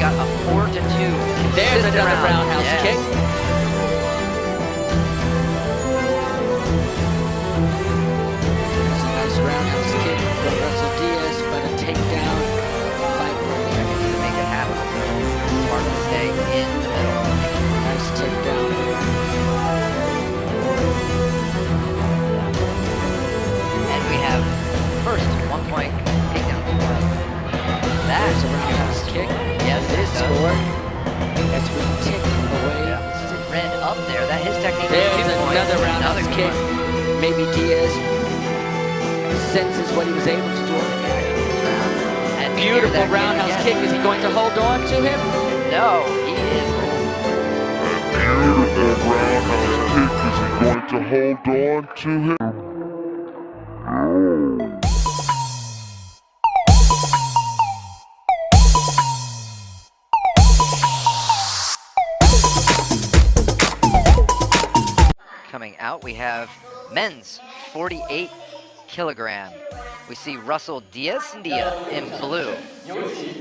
got a 4-2. There's another roundhouse kick. There's a nice roundhouse kick from Russell Diaz, but a takedown by PRAVEEN. To make it happen. Smart to stay in the middle. Nice takedown. And we have first 1-point takedown. That's a roundhouse kick. Yes, it is scored. That's we tick away. Yeah. Red up there. That his technique. There's is 2 points. another roundhouse kick. Maybe Diaz senses what he was able to do. And beautiful roundhouse kick. Is he going to hold on to him? No, he is. Beautiful roundhouse kick. Is he going to hold on to him? Coming out, we have men's 48 kilogram. We see Russell Diaz in blue.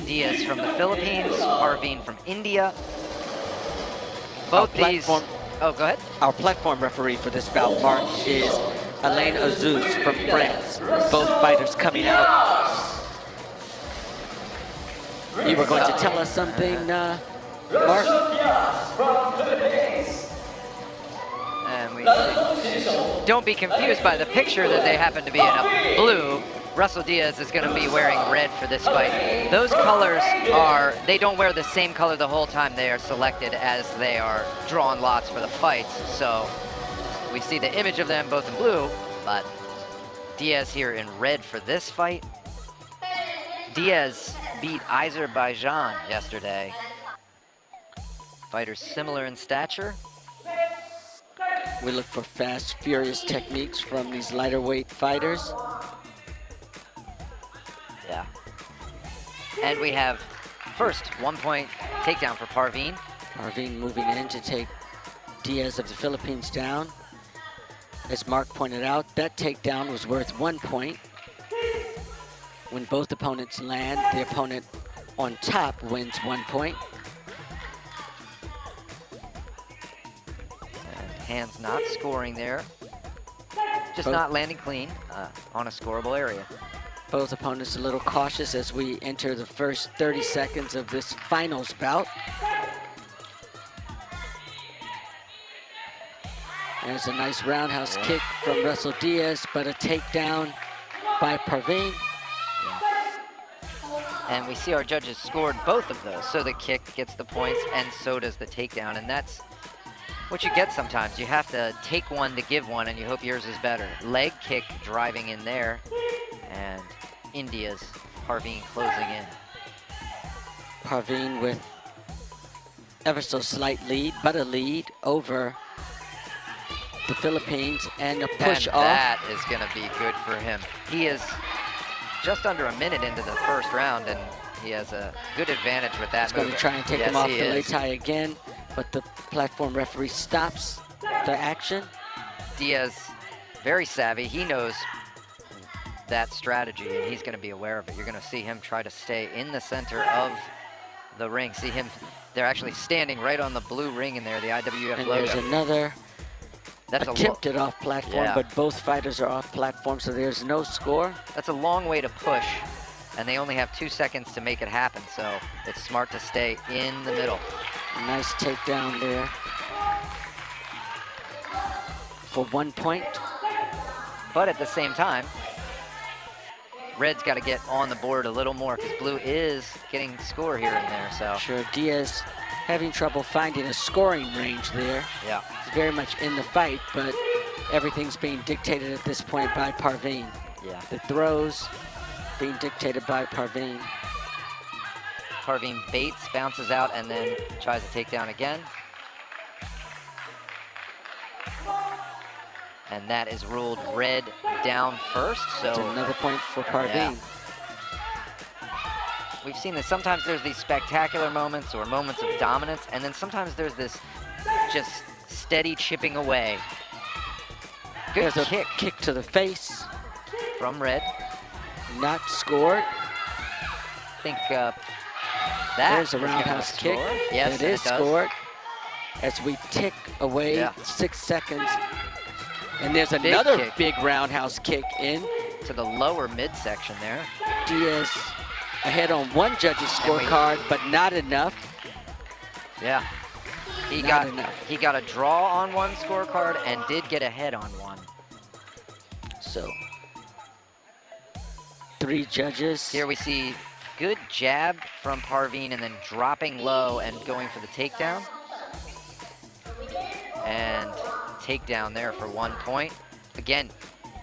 Diaz from the Philippines, PRAVEEN from India. Both these. Oh, go ahead. Our platform referee for this bout, Mark, is Alain Azouz from France. Both fighters coming out. You were going to tell us something, Mark? And we don't be confused by the picture that they happen to be in a blue. Russell Diaz is going to be wearing red for this fight. Those colors they don't wear the same color the whole time. They are selected as they are drawn lots for the fights. So we see the image of them both in blue, but Diaz here in red for this fight. Diaz beat Azerbaijan yesterday. Fighters similar in stature. We look for fast, furious techniques from these lighter weight fighters. Yeah. And we have first 1-point takedown for PRAVEEN. PRAVEEN moving in to take Diaz of the Philippines down. As Mark pointed out, that takedown was worth 1 point. When both opponents land, the opponent on top wins 1 point. Hands not scoring there. Just not landing clean on a scoreable area. Both opponents a little cautious as we enter the first 30 seconds of this finals bout. There's a nice roundhouse kick from Russell Diaz, but a takedown by PRAVEEN. And we see our judges scored both of those. So the kick gets the points, and so does the takedown. And that's what you get sometimes. You have to take one to give one, and you hope yours is better. Leg kick driving in there, and India's PRAVEEN closing in. PRAVEEN with ever so slight lead, but a lead over the Philippines, and a push off. That is going to be good for him. He is just under a minute into the first round, and he has a good advantage with that. He's going to try and take him off the lei tai again, but the platform referee stops the action. Diaz, very savvy. He knows that strategy, and he's going to be aware of it. You're going to see him try to stay in the center of the ring. See him, they're actually standing right on the blue ring in there, the IWF and logo. There's another attempted off platform, but both fighters are off platform, so there's no score. That's a long way to push, and they only have 2 seconds to make it happen, so it's smart to stay in the middle. Nice takedown there for 1 point. But at the same time, red's got to get on the board a little more, because blue is getting score here and there. So sure, Diaz having trouble finding a scoring range there. Yeah, he's very much in the fight, but everything's being dictated at this point by PRAVEEN. Yeah, the throws being dictated by PRAVEEN. PRAVEEN baits, bounces out, and then tries to take down again. And that is ruled red down first. So that's another point for PRAVEEN. Yeah. We've seen this. Sometimes there's these spectacular moments or moments of dominance, and then sometimes there's this just steady chipping away. Good kick. Kick to the face from red. Not scored. I think There's a is gonna roundhouse kick. score. Yes, It is does. scored. As we tick away Yeah. 6 seconds. And there's Big another kick. big roundhouse kick in. To the lower midsection there. Diaz ahead on one judge's scorecard, but not enough. Yeah. He Not got enough. he got a draw on one scorecard and did get ahead on one. So 3 judges. Here we see good jab from PRAVEEN and then dropping low and going for the takedown. And takedown there for 1 point. Again,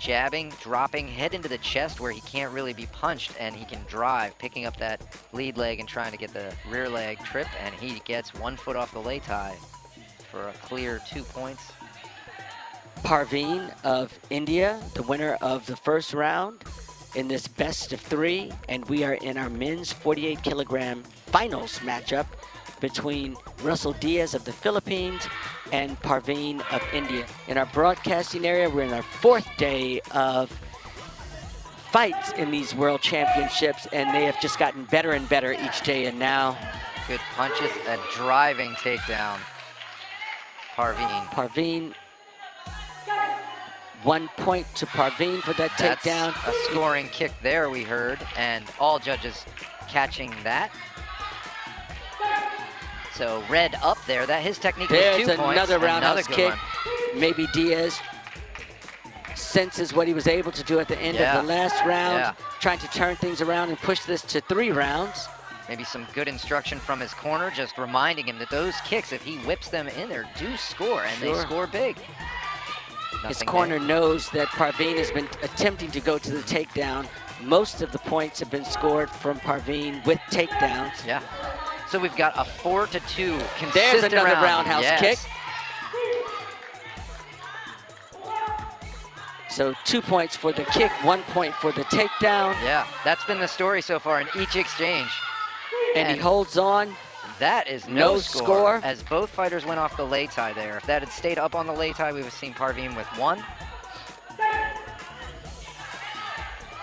jabbing, dropping, head into the chest where he can't really be punched and he can drive, picking up that lead leg and trying to get the rear leg trip, and he gets 1 foot off the lay tie for a clear 2 points. PRAVEEN of India, the winner of the first round in this best of 3, and we are in our men's 48 kilogram finals matchup between Russell Diaz of the Philippines and PRAVEEN of India. In our broadcasting area, we're in our 4th day of fights in these world championships, and they have just gotten better and better each day, and now Good punches, a driving takedown. PRAVEEN. PRAVEEN, 1 point to PRAVEEN for that takedown. That's a scoring kick there, we heard, and all judges catching that. So red up there, that his technique was 2 There's points. another roundhouse good kick. one. Maybe Diaz senses what he was able to do at the end of the last round, trying to turn things around and push this to 3 rounds. Maybe some good instruction from his corner, just reminding him that those kicks, if he whips them in there, do score, and they score big. His Nothing corner there. knows that PRAVEEN has been attempting to go to the takedown. Most of the points have been scored from PRAVEEN with takedowns. Yeah. So we've got a 4-2 consistent There's another round. roundhouse Yes. kick. So 2 points for the kick, 1 point for the takedown. Yeah, that's been the story so far in each exchange. And he holds on. That is No no score. as both fighters went off the lay tie there. If that had stayed up on the lay tie, we would have seen PRAVEEN with 1.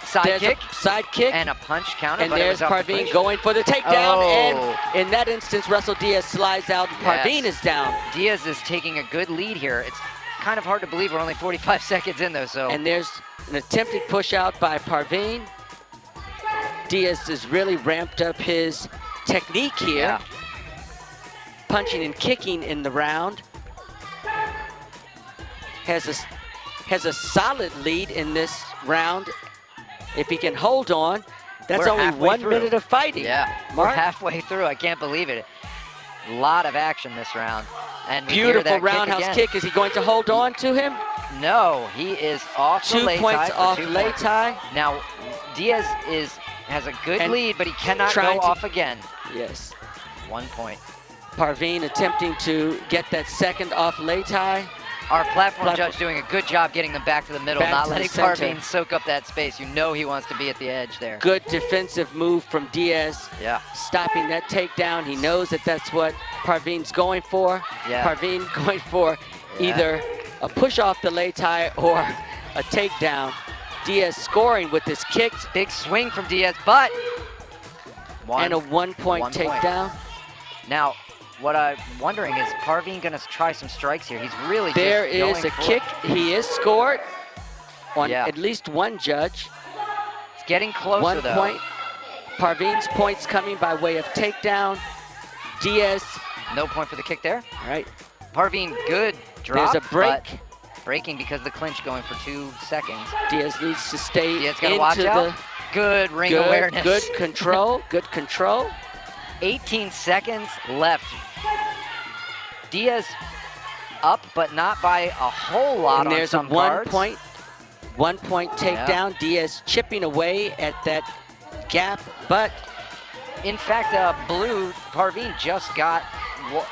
Side kick. Side kick. And a punch counter. And but it there's was off the PRAVEEN clinch. going for the takedown. Oh. And in that instance, Russell Diaz slides out and PRAVEEN is down. Diaz is taking a good lead here. It's kind of hard to believe we're only 45 seconds in though, so. And there's an attempted push out by PRAVEEN. Diaz has really ramped up his technique here. Punching and kicking in the round. Has a solid lead in this round. If he can hold on, that's We're only halfway 1 through. minute of fighting. Yeah, Mark? we're halfway through. I can't believe it. A lot of action this round. And we hear Beautiful that roundhouse again. kick. Is he going to hold on to him? No, he is off the 2 lay points tie for off 2 lay points. tie. Now, Diaz has a good And lead, but he cannot trying go to- off again. Yes. 1 point. PRAVEEN attempting to get that second off lay tie. Our platform judge doing a good job getting them back to the middle, Back not to the letting center. PRAVEEN soak up that space. You know he wants to be at the edge there. Good defensive move from Diaz. Yeah. Stopping that takedown. He knows that that's what PRAVEEN's going for. Yeah. PRAVEEN going for either a push off the lay tie or a takedown. Diaz scoring with his kicks. Big swing from Diaz, but And a 1 point takedown. Now, what I'm wondering is PRAVEEN gonna try some strikes here. He's really There just is going a for kick. it. He is scored on Yeah. at least one judge. It's getting closer 1 though. point. PRAVEEN's points coming by way of takedown. Diaz. No point for the kick there. All right. PRAVEEN, good drop. There's a break. but breaking because of the clinch going for 2 seconds. Diaz needs to stay Diaz gotta into watch the out. Good ring awareness. Good control. Good control. 18 seconds left. Diaz up, but not by a whole lot And on there's some a 1 cards. point. 1 point takedown. Diaz chipping away at that gap, but In fact, blue, PRAVEEN just got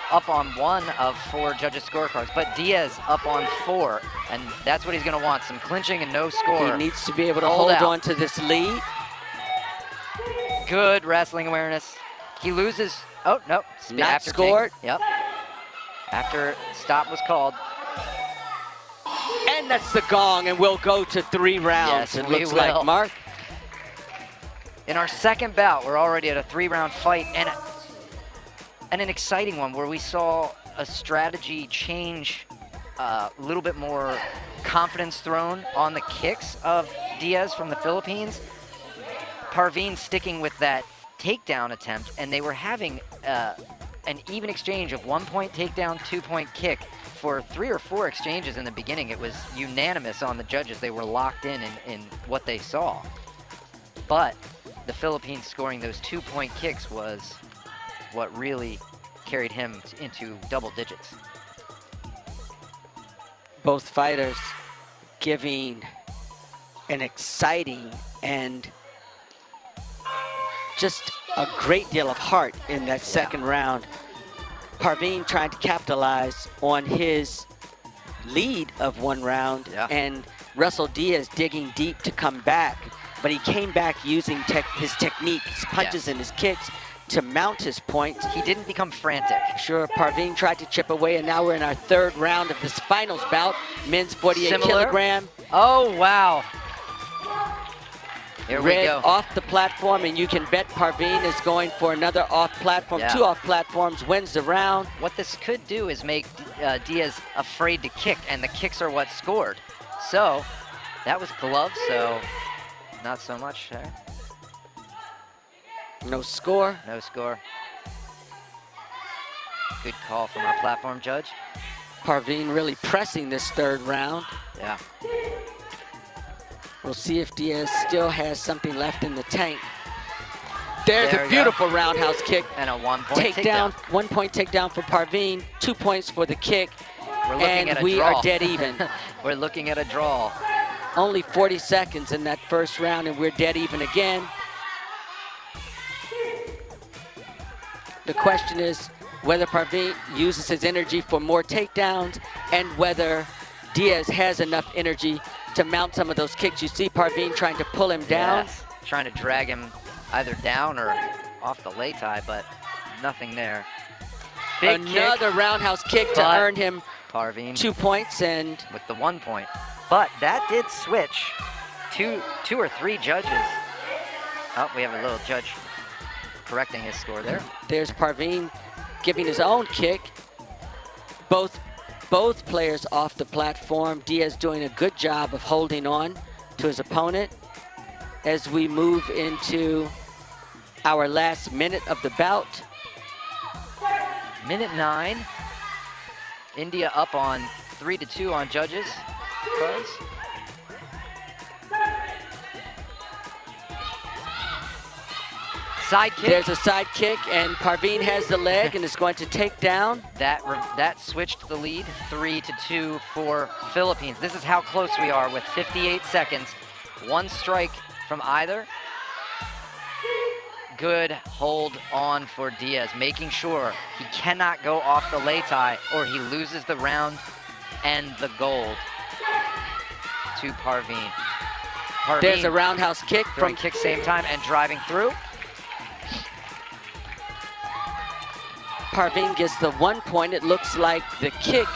up on 1 of 4 judges' scorecards, but Diaz up on 4, and that's what he's gonna want, some clinching and no score. he needs to be able to Hold hold out. on to this lead. Good wrestling awareness. He loses, oh, no. Not after scored. Yep. After stop was called. And that's the gong, and we'll go to 3 rounds, Yes, it we looks will. like, Mark. In our second bout, we're already at a 3-round fight, and and an exciting one where we saw a strategy change, a little bit more confidence thrown on the kicks of Diaz from the Philippines. PRAVEEN sticking with that takedown attempt, and they were having an even exchange of 1-point takedown, 2-point kick for 3 or 4 exchanges in the beginning. It was unanimous on the judges. They were locked in what they saw. But the Philippines scoring those 2-point kicks was what really carried him into double digits. Both fighters giving an exciting and just a great deal of heart in that second round. PRAVEEN trying to capitalize on his lead of 1 round, and Russell Diaz digging deep to come back. But he came back using his technique, his punches and his kicks to mount his points. He didn't become frantic. Sure, PRAVEEN tried to chip away, and now we're in our 3rd round of this finals bout. Men's 48 kilogram. Oh, wow. Here we Red go. off the platform, and you can bet PRAVEEN is going for another off platform. 2 off platforms, wins the round. What this could do is make Diaz afraid to kick, and the kicks are what scored. So that was gloves, so not so much there. No score. No score. Good call from our platform judge. PRAVEEN really pressing this 3rd round. Yeah. We'll see if Diaz still has something left in the tank. There's There a we beautiful roundhouse kick. And a 1-point takedown. 1-point takedown for PRAVEEN, 2 points for the kick. We're looking and at a we draw. are dead even. We're looking at a draw. Only 40 seconds in that 1st round, and we're dead even again. The question is whether PRAVEEN uses his energy for more takedowns and whether Diaz has enough energy to mount some of those kicks. You see PRAVEEN trying to pull him down. Yes. Trying to drag him either down or off the lay tie, but nothing there. Big Another kick, roundhouse kick to earn him PRAVEEN 2 points, and with the 1 point. But that did switch. Two or three judges. Oh, we have a little judge correcting his score there. There's PRAVEEN giving his own kick. Both players off the platform. Diaz doing a good job of holding on to his opponent as we move into our last minute of the bout. Minute 9. India up on 3-2 on judges. Cards. Side kick. There's a side kick, and PRAVEEN has the leg and is going to take down. That switched the lead, 3-2 for Philippines. This is how close we are with 58 seconds. 1 strike from either. Good hold on for Diaz, making sure he cannot go off the lay tie or he loses the round and the gold to PRAVEEN. There's a roundhouse kick from kick same time and driving through. PRAVEEN gets the 1 point. It looks like the kick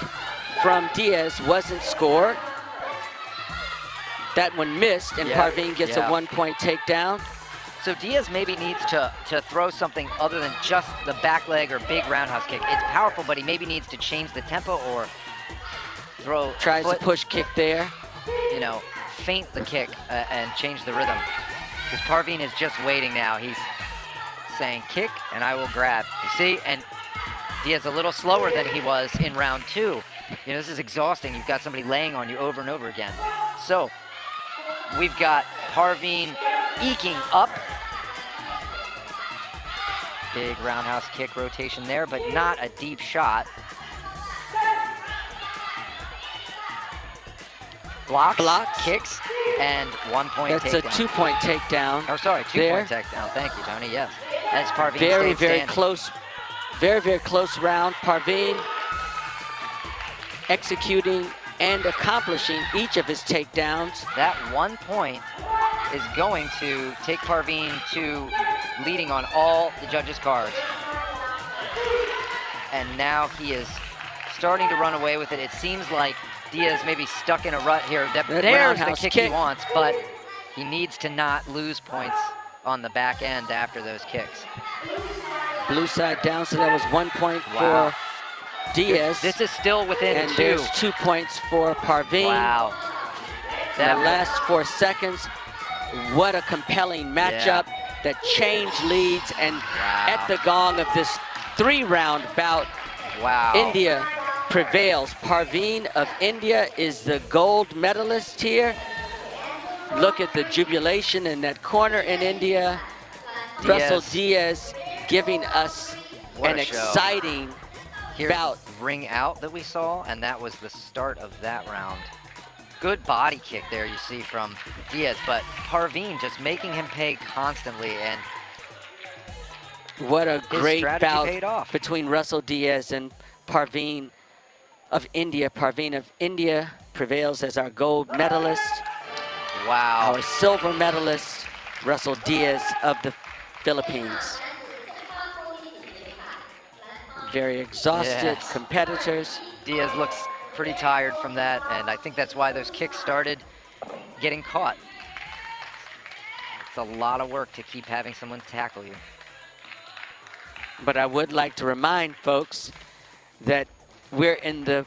from Diaz wasn't scored. That one missed, and PRAVEEN gets a 1 point takedown. So Diaz maybe needs to throw something other than just the back leg or big roundhouse kick. It's powerful, but he maybe needs to change the tempo or throw. Tries to push kick there. You know, feint the kick and change the rhythm. Because PRAVEEN is just waiting now. He's saying kick and I will grab. You see, and Diaz a little slower than he was in round 2. You know, this is exhausting. You've got somebody laying on you over and over again. So we've got PRAVEEN eking up. Big roundhouse kick rotation there, but not a deep shot. Blocks, kicks, and 1 point takedown. That's a 2 point takedown. Oh, sorry, 2 point takedown. Thank you, Tony. Yes, as PRAVEEN very close, very close round. PRAVEEN executing and accomplishing each of his takedowns. That 1 point is going to take PRAVEEN to leading on all the judges' cards. And now he is starting to run away with it. It seems like Diaz may be stuck in a rut here. There's the kick he wants, but he needs to not lose points on the back end after those kicks. Blue side down, so that was 1 point Wow. for Diaz. This is still within and 2. there's 2 points for Parveen. Wow. The last 4 seconds. What a compelling matchup that changed leads, and at the gong of this 3-round bout, India prevails. Parveen of India is the gold medalist here. Look at the jubilation in that corner in India. Russell Diaz giving us an exciting bout. Ring out that we saw, and that was the start of that round. Good body kick there you see from Diaz, but Parveen just making him pay constantly, and what a great paid bout off. between Russell Diaz and Parveen of India. Parveen of India prevails as our gold medalist. Wow. Our silver medalist, Russell Diaz of the Philippines. Very exhausted competitors. Diaz looks pretty tired from that, and I think that's why those kicks started getting caught. It's a lot of work to keep having someone tackle you. But I would like to remind folks that we're in the